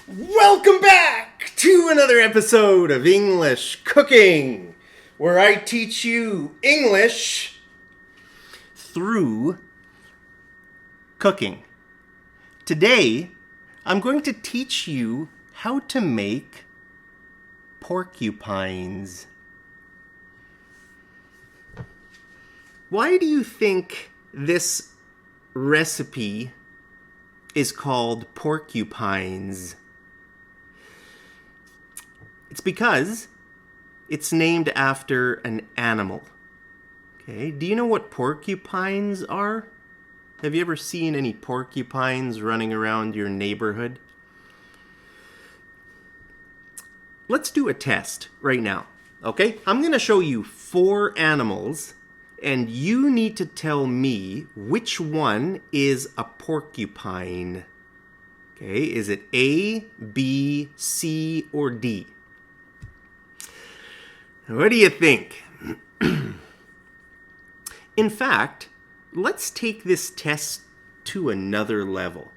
Welcome back to another episode of English Cooking, where I teach you English through cooking. Today, I'm going to teach you how to make porcupines. Why do you think this recipe is called porcupines? It's because it's named after an animal. Okay, do you know what porcupines are? Have you ever seen any porcupines running around your neighborhood? Let's do a test right now, okay? I'm going to show you 4 animals, and you need to tell me which one is a porcupine. Okay, is it A, B, C, or D? What do you think? In fact, let's take this test to another level.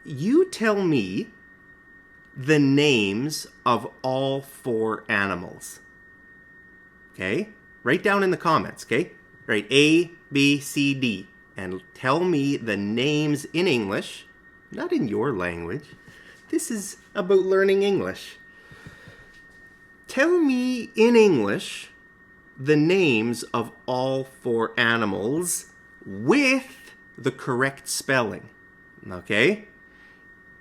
You tell me the names of all 4 animals. Okay? Write down in the comments, okay? Write A, B, C, D. And tell me the names in English, not in your language. This is about learning English. Tell me in English the names of all 4 animals with the correct spelling. Okay?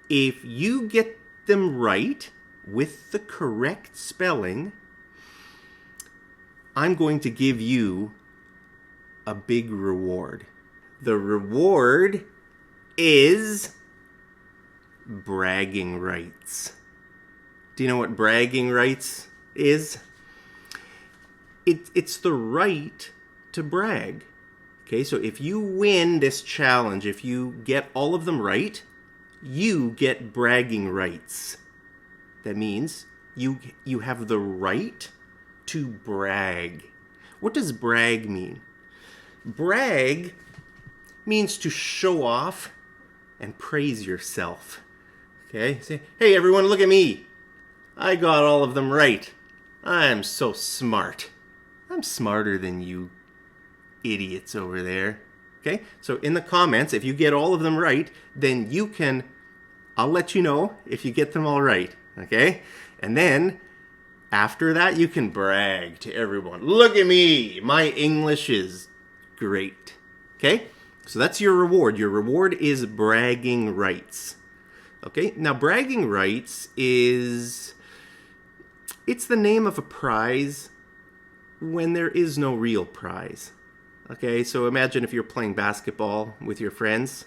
If you get them right with the correct spelling, I'm going to give you a big reward. The reward is bragging rights. Do you know what bragging rights is? It's the right to brag. Okay, so if you win this challenge, if you get all of them right, you get bragging rights. That means you have the right to brag. What does brag mean? Brag means to show off and praise yourself. Okay? Say, hey everyone, look at me. I got all of them right. I'm so smart. I'm smarter than you idiots over there. Okay? So in the comments, if you get all of them right, then I'll let you know if you get them all right. Okay? And then after that, you can brag to everyone. Look at me. My English is great. Okay? So that's your reward. Your reward is bragging rights. Okay? Now, bragging rights it's the name of a prize when there is no real prize. Okay? So imagine if you're playing basketball with your friends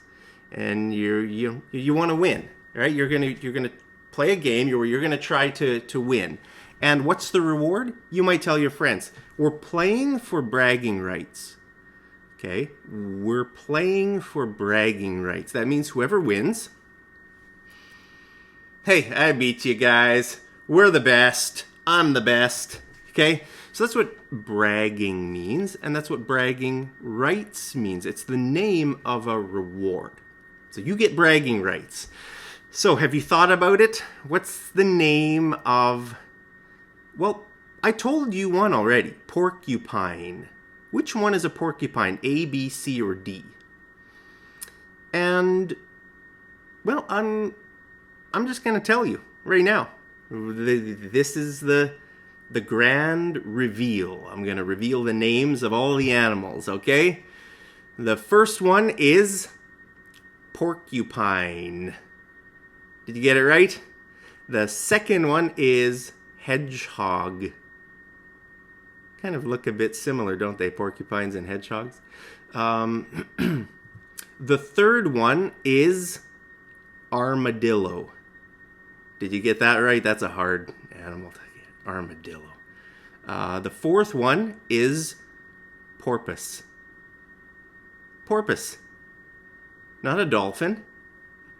and you want to win. Right? You're gonna play a game where you're gonna try to win. And what's the reward? You might tell your friends, we're playing for bragging rights. Okay? We're playing for bragging rights. That means whoever wins, hey, I beat you guys. We're the best. I'm the best. Okay? So that's what bragging means, and that's what bragging rights means. It's the name of a reward. So you get bragging rights. So have you thought about it? What's the name of... Well, I told you one already. Porcupine. Which one is a porcupine? A, B, C, or D? And, well, I'm just going to tell you right now. This is the grand reveal. I'm going to reveal the names of all the animals, okay? The first one is porcupine. Did you get it right? The second one is hedgehog. Kind of look a bit similar, don't they? Porcupines and hedgehogs. The third one is armadillo. Did you get that right? That's a hard animal to get. Armadillo. The fourth one is porpoise. Porpoise. Not a dolphin.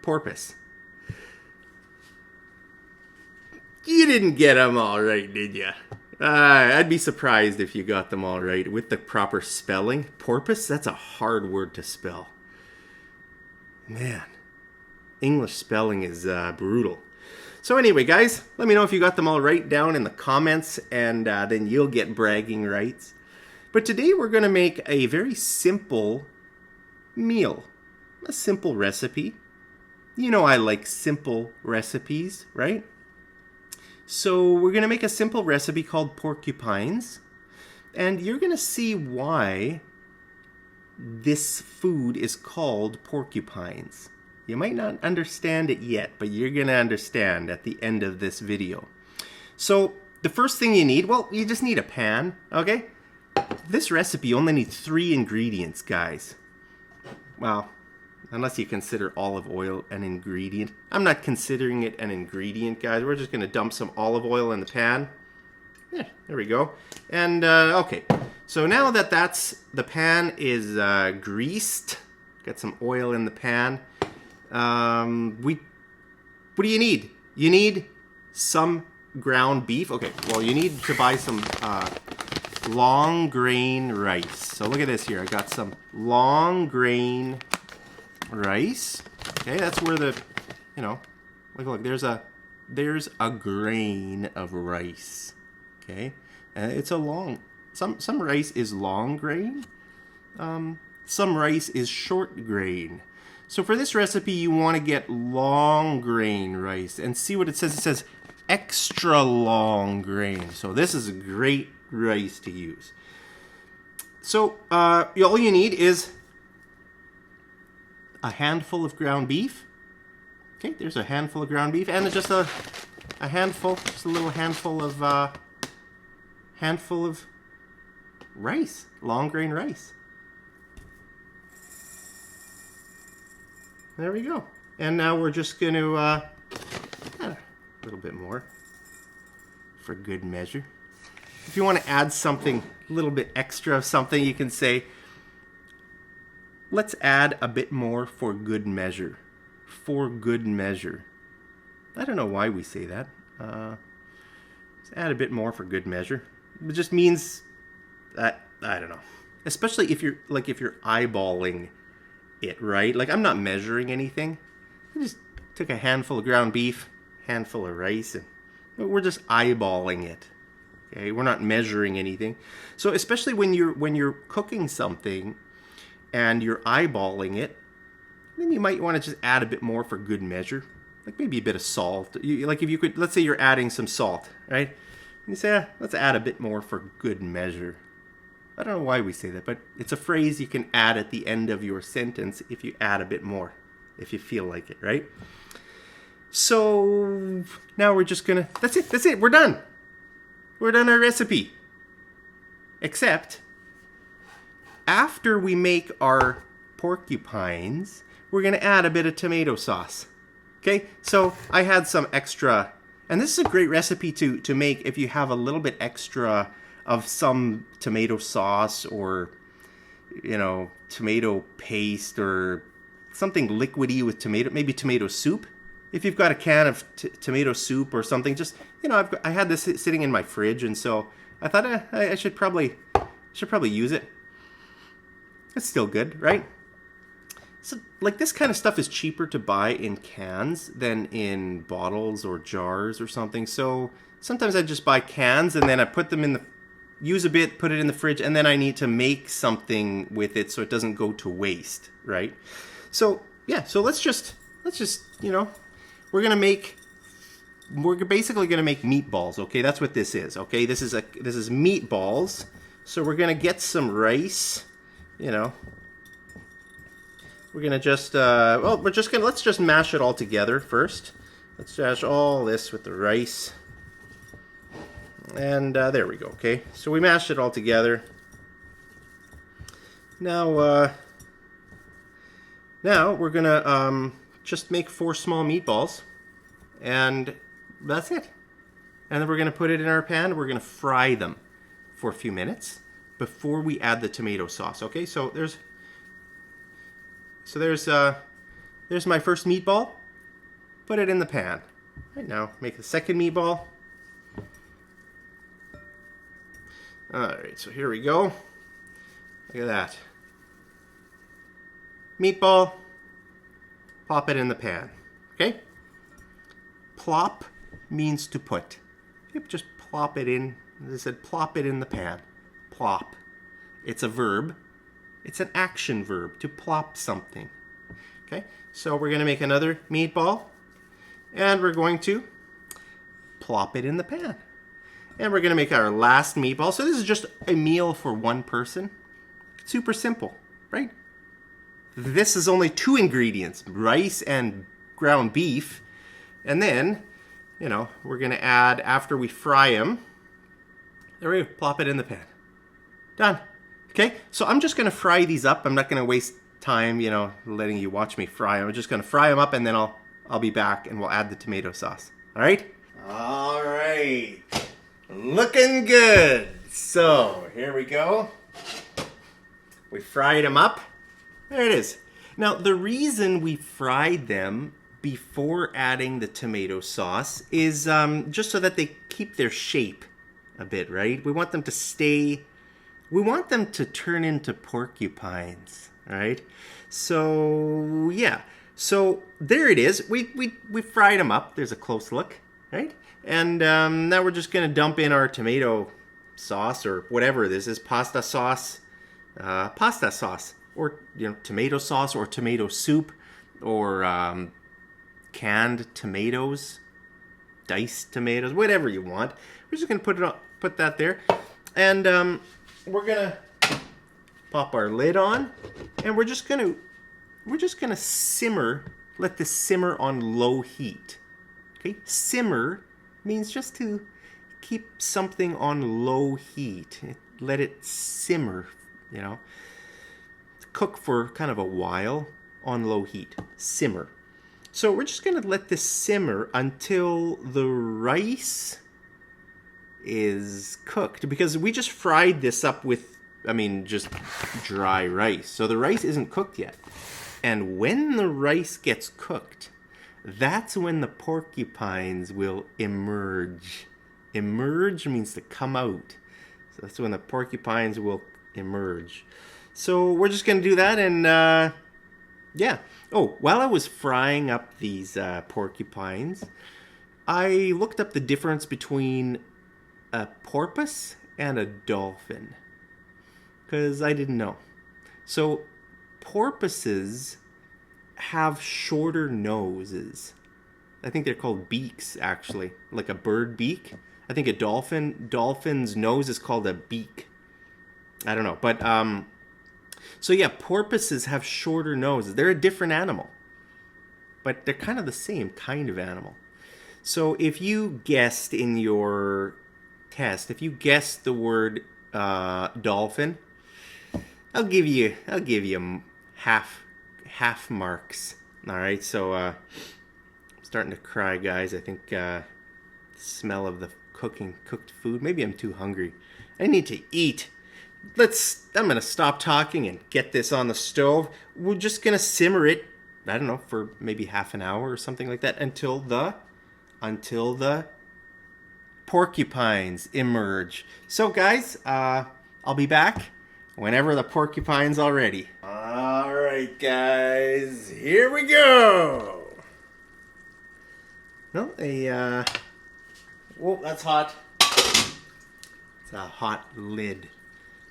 Porpoise. You didn't get them all right, did you? I'd be surprised if you got them all right with the proper spelling. Porpoise, that's a hard word to spell. Man, English spelling is brutal. So anyway, guys, let me know if you got them all right down in the comments, and then you'll get bragging rights. But today we're going to make a very simple meal, a simple recipe. You know I like simple recipes, right? So we're going to make a simple recipe called Porcupines, and you're going to see why this food is called Porcupines. You might not understand it yet, but you're going to understand at the end of this video. So the first thing you need, well, you just need a pan, okay? This recipe only needs 3 ingredients, guys. Well, unless you consider olive oil an ingredient. I'm not considering it an ingredient, guys. We're just going to dump some olive oil in the pan. Yeah, there we go. And, okay. So now that the pan is greased, got some oil in the pan, what do you need? You need some ground beef. Okay, well, you need to buy some long grain rice. So look at this here. I got some long grain rice. Okay, that's where the, you know, look, there's a grain of rice. Okay, and it's a long, some rice is long grain. Some rice is short grain. So for this recipe, you want to get long grain rice, and see what it says. It says extra long grain. So this is a great rice to use. So all you need is a handful of ground beef. Okay, there's a handful of ground beef, and just a handful, just a little handful of rice, long grain rice. There we go. And now we're just going to add a little bit more for good measure. If you want to add something, a little bit extra of something, you can say, let's add a bit more for good measure. For good measure. I don't know why we say that. Let's add a bit more for good measure. It just means that, I don't know. Especially if you're eyeballing it, right? Like, I'm not measuring anything. I just took a handful of ground beef, handful of rice, and we're just eyeballing it. Okay, we're not measuring anything. So especially when you're cooking something and you're eyeballing it, then you might want to just add a bit more for good measure. Like maybe a bit of salt. Like if you could, let's say you're adding some salt, right? And you say, let's add a bit more for good measure. I don't know why we say that, but it's a phrase you can add at the end of your sentence if you add a bit more, if you feel like it, right? So now we're just gonna, that's it, we're done. We're done our recipe. Except, after we make our porcupines, we're gonna add a bit of tomato sauce. Okay, so I had some extra, and this is a great recipe to make if you have a little bit extra of some tomato sauce, or, you know, tomato paste, or something liquidy with tomato, maybe tomato soup. If you've got a can of tomato soup or something, just, you know, I had this sitting in my fridge, and so I thought I should probably use it. It's still good, right? So, like, this kind of stuff is cheaper to buy in cans than in bottles or jars or something. So sometimes I just buy cans, and then I put them in the, use a bit, put it in the fridge, and then I need to make something with it so it doesn't go to waste, right? So yeah, so let's just, you know, we're basically gonna make meatballs. Okay, that's what this is. Okay, this is meatballs. So we're gonna get some rice, you know. We're gonna just let's just mash it all together first. Let's mash all this with the rice. And there we go, okay? So we mashed it all together. Now we're gonna just make 4 small meatballs, and that's it. And then we're gonna put it in our pan. We're gonna fry them for a few minutes before we add the tomato sauce. Okay, so there's my first meatball. Put it in the pan. Right now, make the second meatball. Alright, so here we go. Look at that. Meatball. Pop it in the pan. Okay? Plop means to put. Yep, just plop it in. As I said, plop it in the pan. Plop. It's a verb. It's an action verb, to plop something. Okay? So we're going to make another meatball. And we're going to plop it in the pan. And we're going to make our last meatball. So this is just a meal for one person. Super simple, right? This is only 2 ingredients, rice and ground beef. And then, you know, we're going to add, after we fry them, there we go, plop it in the pan. Done. Okay, so I'm just going to fry these up. I'm not going to waste time, you know, letting you watch me fry them. I'm just going to fry them up, and then I'll be back, and we'll add the tomato sauce. All right? All right. Looking good. So, here we go. We fried them up. There it is. Now, the reason we fried them before adding the tomato sauce is just so that they keep their shape a bit, right? We want them to stay, we want them to turn into porcupines, right? So, yeah. So, there it is. We fried them up. There's a close look, right? And now we're just going to dump in our tomato sauce, or whatever this is, pasta sauce, or, you know, tomato sauce, or tomato soup, or canned tomatoes, diced tomatoes, whatever you want. We're just gonna put that there, and we're gonna pop our lid on, and we're just gonna simmer. Let this simmer on low heat. Okay, simmer means just to keep something on low heat. Let it simmer. You know, cook for kind of a while on low heat. Simmer. So we're just going to let this simmer until the rice is cooked, because we just fried this up with, just dry rice. So the rice isn't cooked yet. And when the rice gets cooked, that's when the porcupines will emerge. Emerge means to come out. So that's when the porcupines will emerge. So we're just going to do that, and yeah. Oh, while I was frying up these porcupines, I looked up the difference between a porpoise and a dolphin, because I didn't know. So porpoises have shorter noses. I think they're called beaks, actually, like a bird beak. I think a dolphin's nose is called a beak. I don't know, but so yeah, porpoises have shorter noses. They're a different animal, but they're kind of the same kind of animal. So if you guessed in your test, if you guessed the word dolphin, I'll give you half marks. All right, so I'm starting to cry, guys. I think smell of the cooked food. Maybe I'm too hungry. I need to eat. I'm going to stop talking and get this on the stove. We're just going to simmer it, I don't know, for maybe half an hour or something like that, until the porcupines emerge. So guys, I'll be back whenever the porcupines are ready. All right, guys, here we go. No, whoa, that's hot. It's a hot lid.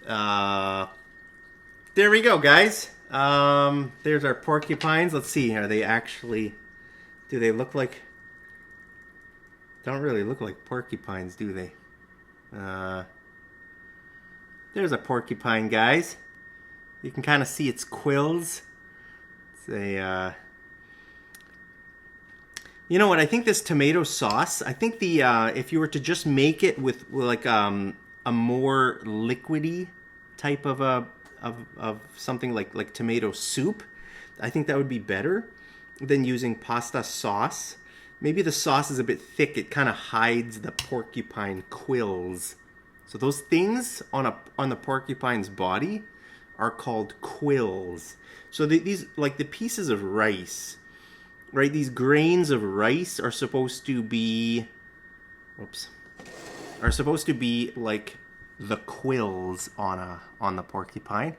There we go, guys. There's our porcupines. Let's see. Are they actually? Do they look like? Don't really look like porcupines, do they? There's a porcupine, guys. You can kind of see its quills. It's a. You know what? I think this tomato sauce. I think the if you were to just make it with like a more liquidy type of something like tomato soup, I think that would be better than using pasta sauce. Maybe the sauce is a bit thick. It kind of hides the porcupine quills. So those things on the porcupine's body are called quills. So these, like the pieces of rice, right? These grains of rice are supposed to be, like the quills on the porcupine.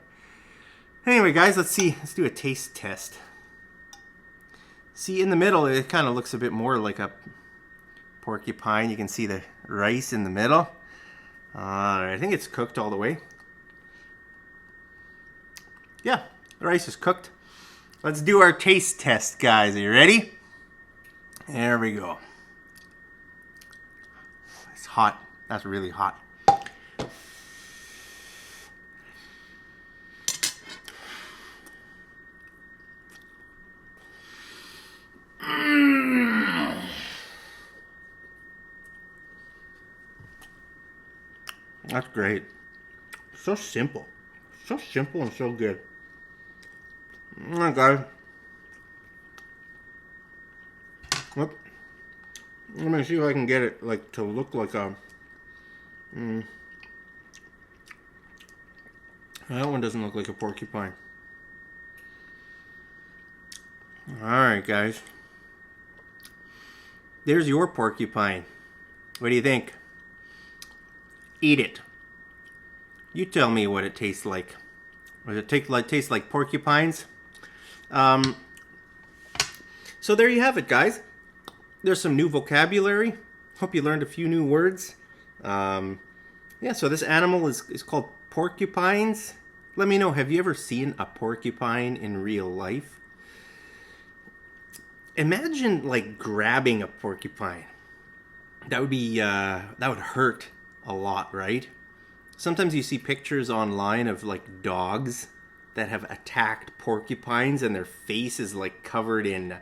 Anyway, guys, let's see. Let's do a taste test. See, in the middle, it kind of looks a bit more like a porcupine. You can see the rice in the middle. I think it's cooked all the way. Yeah, the rice is cooked. Let's do our taste test, guys. Are you ready? There we go. It's hot. That's really hot. That's great. So simple. So simple and so good. Alright, guys. Let me see if I can get it like to look like a... That one doesn't look like a porcupine. Alright, guys. There's your porcupine. What do you think? Eat it. You tell me what it tastes like. Does it taste like porcupines? So there you have it, guys. There's some new vocabulary. Hope you learned a few new words. Yeah, so this animal is called porcupines. Let me know, have you ever seen a porcupine in real life? Imagine like grabbing a porcupine. That would be that would hurt a lot, right? Sometimes you see pictures online of like dogs that have attacked porcupines and their face is like covered in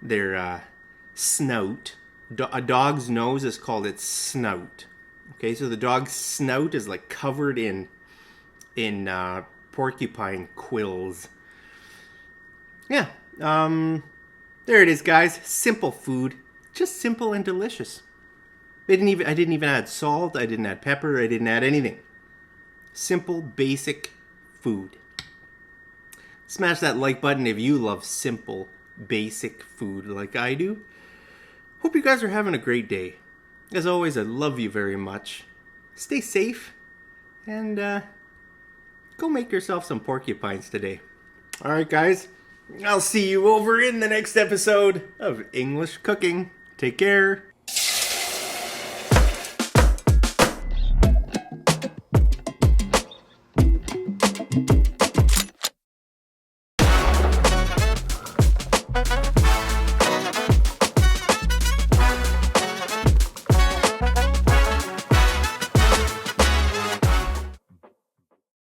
their snout. A dog's nose is called its snout. Okay, so the dog's snout is like covered in porcupine quills. Yeah, there it is, guys. Simple food, just simple and delicious. I didn't even add salt. I didn't add pepper. I didn't add anything. Simple, basic food. Smash that like button if you love simple, basic food like I do. Hope you guys are having a great day. As always, I love you very much. Stay safe and go make yourself some porcupines today. All right, guys. I'll see you over in the next episode of English Cooking. Take care.